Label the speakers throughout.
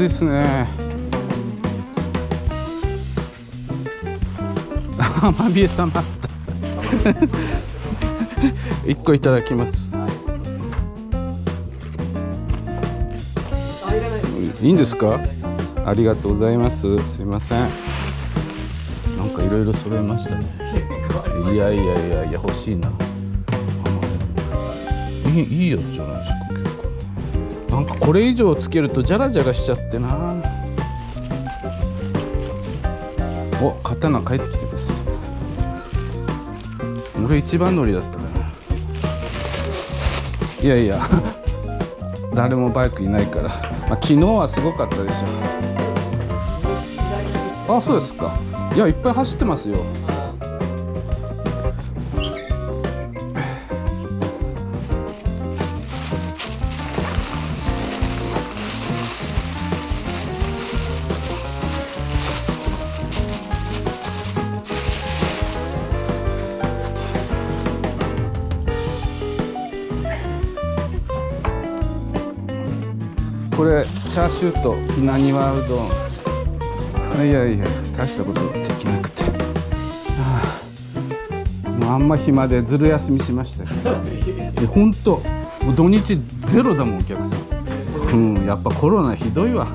Speaker 1: ですね。アマビエ様1個いただきます。いいんですか？ありがとうございます。すいません。なんかいろいろ揃えましたね。いやいやいやいや、欲しいな。いいやつじゃないですか。結構なんかこれ以上つけるとジャラジャラしちゃってな。お、刀帰ってきてます。俺一番乗りだったからな。いやいや誰もバイクいないから、昨日はすごかったでしょ。あ、そうですか。いや、いっぱい走ってますよ。これチャーシューと稲庭うどん。いやいや、大したことできなくて、もうあんま暇でずる休みしましたよ。ほんともう土日ゼロだもん、お客さん。やっぱコロナひどいわ。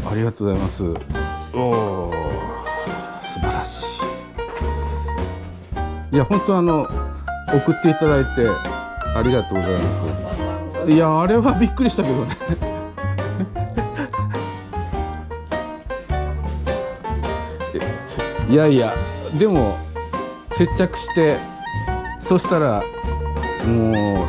Speaker 1: ありがとうございます。おお、素晴らしい。いや、本当送っていただいてありがとうございます。いや、あれはびっくりしたけどねいやいや、でも接着して、そしたらも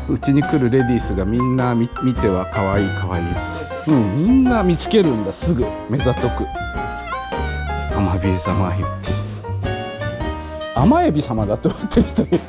Speaker 1: ううちに来るレディースがみんな見ては可愛い可愛いって、みんな見つけるんだ、すぐ目ざとく。アマビエ様言って、甘エビ様だと思ってる人いる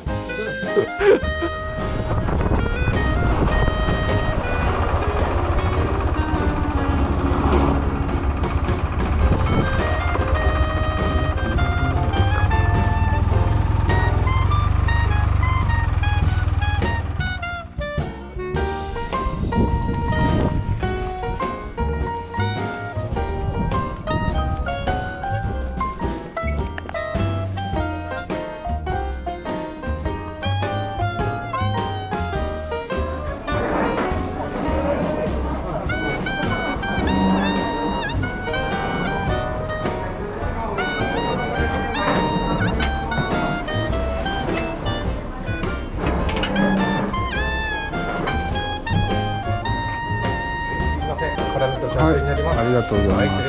Speaker 1: はい、ありがとうございます。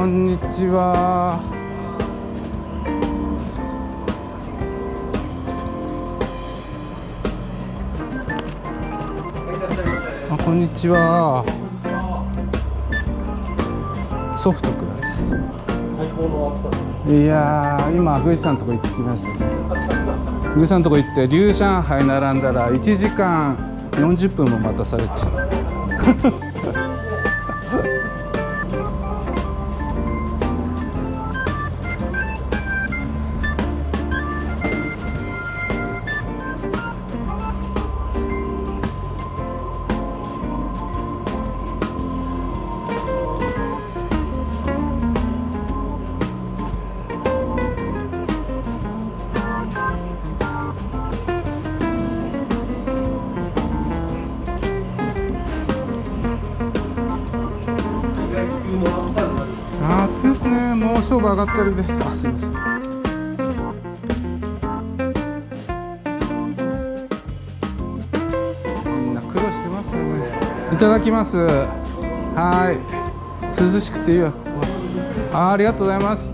Speaker 1: こんにちは。こんにちは。ソフトください。最高の暑さ。いやー、今グイさんのとこ行ってきましたね。グイさんのとこ行って龍上海並んだら1時間40分も待たされて暑いですね。もう勝負上がったりで。あ、すいません。みんな苦労してますよね。いただきます。はい。涼しくていいわ。ありがとうございます。